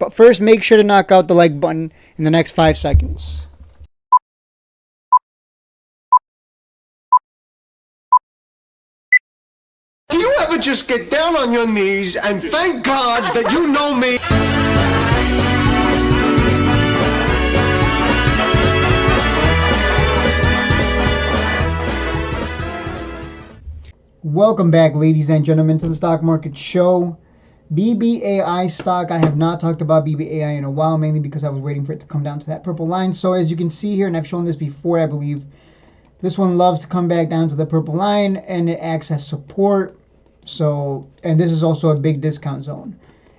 But first, make sure to knock out the like button in the next 5 seconds. Do you ever just get down on your knees and thank God that you know me? Welcome back, ladies and gentlemen, to the Stock Market Show. BBAI stock, I have not talked about BBAI in a while, mainly because I was waiting for it to come down to that purple line. So as you can see here, and I've shown this before, I believe, this one loves to come back down to the purple line, and it acts as support. So, and this is also a big discount zone.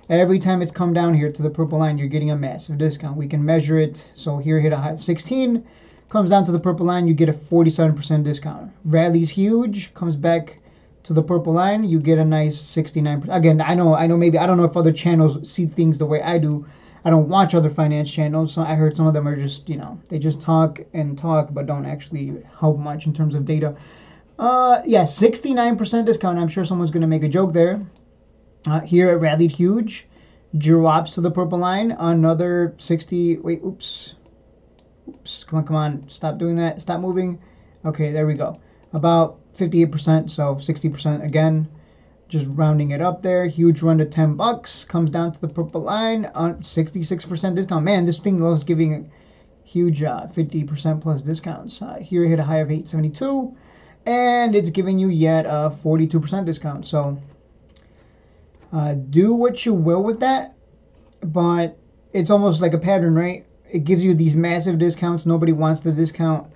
Every time it's come down here to the purple line, you're getting a massive discount. We can measure it. So here hit a high of 16, comes down to the purple line, you get a 47% discount. Rally's huge, comes back to the purple line, you get a nice 69%. Again, I know maybe, I don't know if other channels see things the way I do. I don't watch other finance channels, so I heard some of them are just, they just talk and talk, but don't actually help much in terms of data. Yeah, 69% discount. I'm sure someone's going to make a joke there. Here it rallied huge, drops to the purple line, another 60, wait, oops, come on, stop doing that, stop moving. Okay, there we go. About 58%, so 60% again, just rounding it up there. Huge run to $10, comes down to the purple line on 66% discount. Man, this thing loves giving huge 50% plus discounts. Here it hit a high of 872, and it's giving you yet a 42% discount. So do what you will with that, but it's almost like a pattern, right? It gives you these massive discounts. Nobody wants the discount.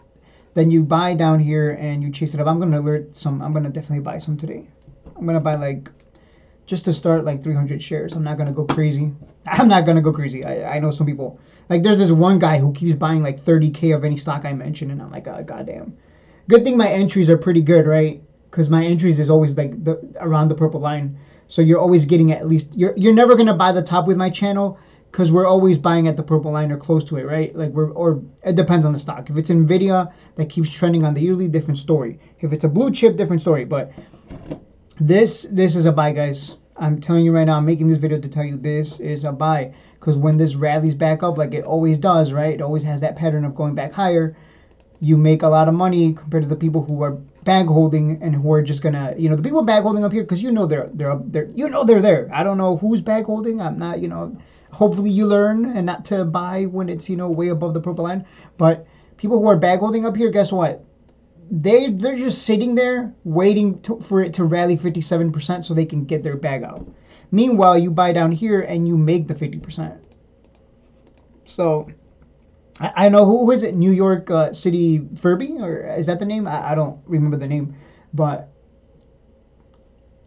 Then you buy down here and you chase it up. I'm going to definitely buy some today. I'm going to buy just to start 300 shares. I'm not going to go crazy. I know some people, there's this one guy who keeps buying 30K of any stock I mention, and I'm like, oh, goddamn. Good thing my entries are pretty good, right? Because my entries is always around the purple line. So you're always getting at least, you're never going to buy the top with my channel, because we're always buying at the purple line or close to it, right? Or it depends on the stock. If it's Nvidia that keeps trending on the yearly, different story. If it's a blue chip, different story. But this is a buy, guys. I'm telling you right now, I'm making this video to tell you this is a buy. Because when this rallies back up, like it always does, right? It always has that pattern of going back higher. You make a lot of money compared to the people who are bag holding and who are just gonna, the people bag holding up here, because they're up there. They're there. I don't know who's bag holding. I'm not, Hopefully you learn and not to buy when it's, way above the purple line. But people who are bag holding up here, guess what? They're just sitting there waiting for it to rally 57% so they can get their bag out. Meanwhile, you buy down here and you make the 50%. So I know, who is it? New York City Furby? Or is that the name? I don't remember the name. But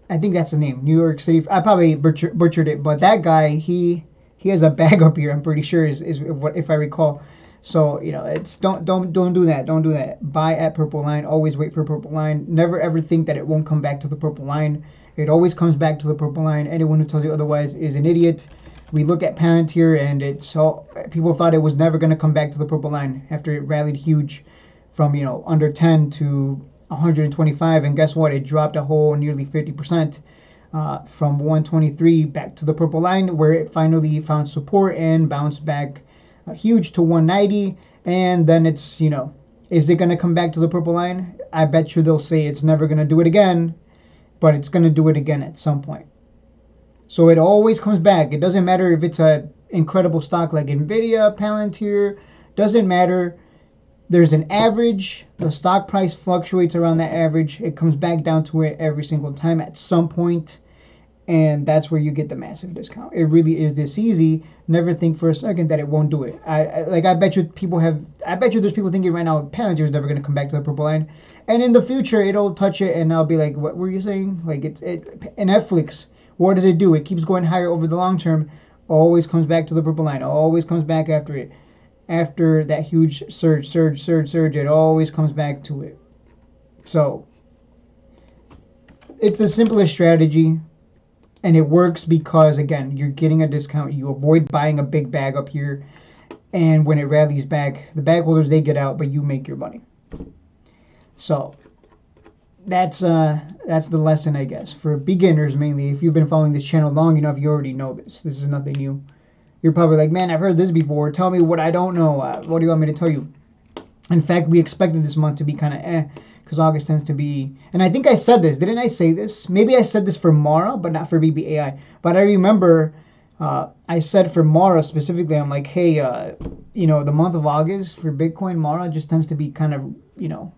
I think that's the name. New York City. I probably butchered it. But that guy, he has a bag up here, I'm pretty sure, is what, if I recall. So, it's don't do that. Don't do that. Buy at purple line. Always wait for purple line. Never ever think that it won't come back to the purple line. It always comes back to the purple line. Anyone who tells you otherwise is an idiot. We look at Palantir, and people thought it was never going to come back to the purple line after it rallied huge from, under 10 to 125, and guess what? It dropped a whole nearly 50%. From 123 back to the purple line, where it finally found support and bounced back huge to 190. And then it's, is it going to come back to the purple line? I bet you they'll say it's never going to do it again, but it's going to do it again at some point. So it always comes back. It doesn't matter if it's a incredible stock like Nvidia, Palantir, doesn't matter. There's an average. The stock price fluctuates around that average. It comes back down to it every single time at some point, and that's where you get the massive discount. It really is this easy. Never think for a second that it won't do it. I bet you there's people thinking right now Palantir is never going to come back to the purple line, and in the future it'll touch it, and I'll be like, what were you saying? And Netflix, what does it do? It keeps going higher over the long term. Always comes back to the purple line. Always comes back after it. After that huge surge, it always comes back to it. So it's the simplest strategy, and it works because, again, you're getting a discount. You avoid buying a big bag up here, and when it rallies back, the bag holders, they get out, but you make your money. So that's the lesson, I guess, for beginners mainly. If you've been following this channel long enough, you already know this. This is nothing new. You're probably like, man, I've heard this before. Tell me what I don't know. What do you want me to tell you? In fact, we expected this month to be kind of because August tends to be. And I think I said this. Didn't I say this? Maybe I said this for Mara, but not for BBAI. But I remember I said for Mara specifically, I'm like, hey, the month of August for Bitcoin, Mara just tends to be kind of,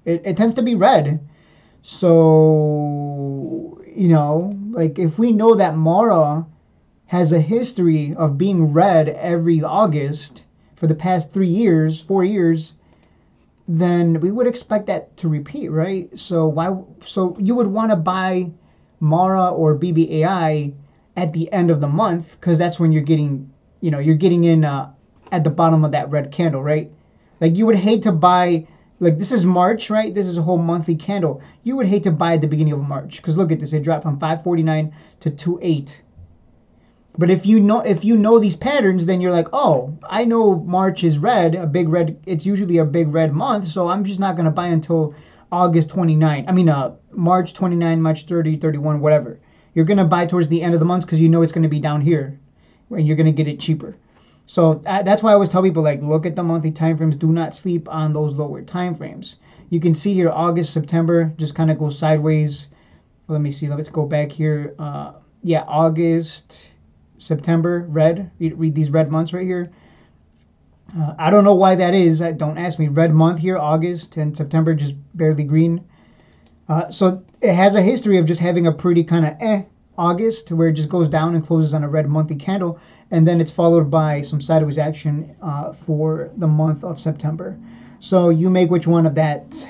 it tends to be red. So, like if we know that Mara has a history of being red every August for the past 3 years, 4 years, then we would expect that to repeat, right? So why? So you would want to buy Mara or BBAI at the end of the month because that's when you're getting in at the bottom of that red candle, right? Like you would hate to buy. Like this is March, right? This is a whole monthly candle. You would hate to buy at the beginning of March because look at this. It dropped from 549 to 28. But if you know these patterns, then you're like, oh, I know March is red, a big red. It's usually a big red month, so I'm just not gonna buy until August 29. March 29, March 30, 31, whatever. You're gonna buy towards the end of the month because you know it's gonna be down here, and you're gonna get it cheaper. So that's why I always tell people like, look at the monthly time frames. Do not sleep on those lower time frames. You can see here August, September just kind of go sideways. Let me see. Let's go back here. August. September, red. Read these red months right here. I don't know why that is. Don't ask me. Red month here, August, and September just barely green. So it has a history of just having a pretty kind of August, where it just goes down and closes on a red monthly candle, and then it's followed by some sideways action for the month of September. So you make which one of that.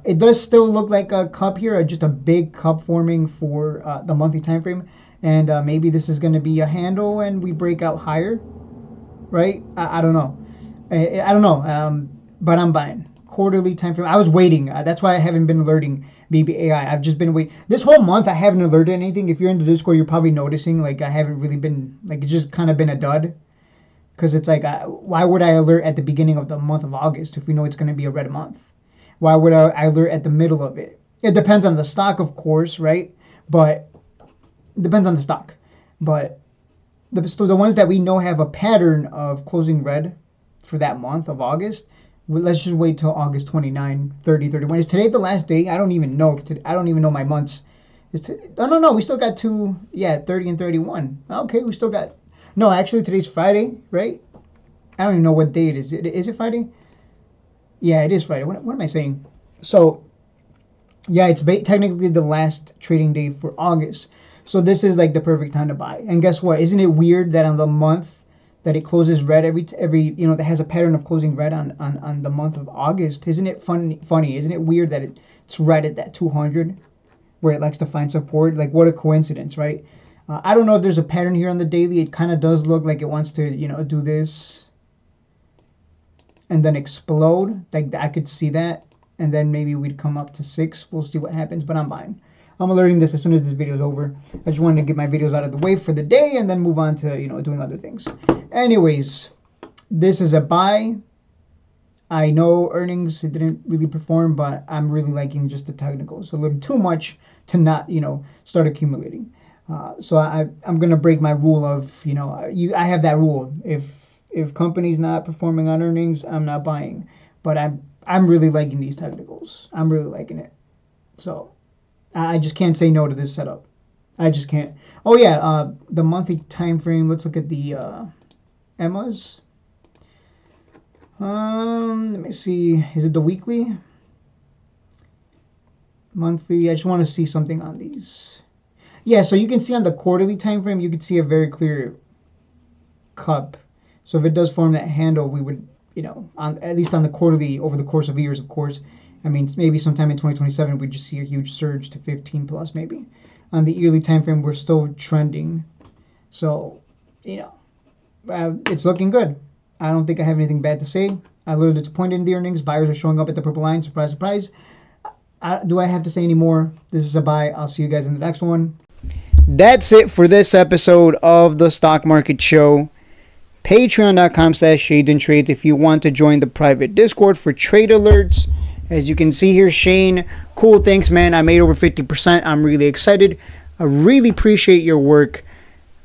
It does still look like a cup here, just a big cup forming for the monthly time frame, and maybe this is going to be a handle and we break out higher, right? I don't know. I don't know, but I'm buying quarterly time frame. I was waiting. That's why I haven't been alerting BBAI. I've just been waiting. This whole month I haven't alerted anything. If you're in the Discord, you're probably noticing like I haven't really been like it's just kind of been a dud. Because it's like, why would I alert at the beginning of the month of August if we know it's going to be a red month? Why would I alert at the middle of it? It depends on the stock, of course, right? But it depends on the stock. But the ones that we know have a pattern of closing red for that month of August, let's just wait till August 29, 30, 31. Is today the last day? I don't even know. I don't even know my months. No. We still got 30 and 31. Okay, we still got... No, actually, today's Friday, right? I don't even know what day it is. Is it Friday? Yeah, it is Friday. What am I saying? So, yeah, it's technically the last trading day for August. So this is like the perfect time to buy. And guess what? Isn't it weird that on the month that it closes red every that has a pattern of closing red on the month of August? Isn't it funny? Isn't it weird that it's red at that 200 where it likes to find support? Like what a coincidence, right? I don't know if there's a pattern here on the daily. It kind of does look like it wants to, do this and then explode. Like I could see that, and then maybe we'd come up to 6. We'll see what happens, but I'm buying. I'm alerting this as soon as this video is over. I just wanted to get my videos out of the way for the day and then move on to doing other things. Anyways, this is a buy. I know earnings, it didn't really perform, but I'm really liking just the technicals. A little too much to not start accumulating. So I'm gonna break my rule of I have that rule. If company's not performing on earnings, I'm not buying. But I'm really liking these technicals. I'm really liking it. So I just can't say no to this setup. I just can't. Oh yeah, the monthly time frame. Let's look at the EMAs. Let me see. Is it the weekly? Monthly. I just want to see something on these. Yeah, so you can see on the quarterly time frame, you can see a very clear cup. So if it does form that handle, we would, at least on the quarterly, over the course of years, of course. I mean, maybe sometime in 2027, we'd just see a huge surge to 15 plus, maybe. On the yearly time frame, we're still trending. So, it's looking good. I don't think I have anything bad to say. I'm a little disappointed in the earnings. Buyers are showing up at the purple line. Surprise, surprise. Do I have to say any more? This is a buy. I'll see you guys in the next one. That's it for this episode of the Stock Market Show. Patreon.com/ShadeandTrades if you want to join the private Discord for trade alerts. As you can see here, Shane, cool, thanks, man. I made over 50%. I'm really excited. I really appreciate your work.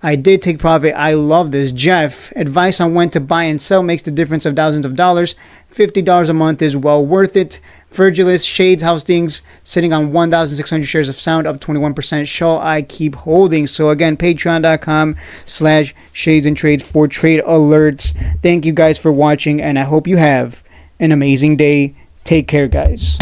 I did take profit. I love this. Jeff, advice on when to buy and sell makes the difference of thousands of dollars. $50 a month is well worth it. Virgilus, Shades, Houstings, sitting on 1,600 shares of Sound, up 21%. Shall I keep holding? So again, patreon.com/Shades and Trades for trade alerts. Thank you guys for watching, and I hope you have an amazing day. Take care, guys.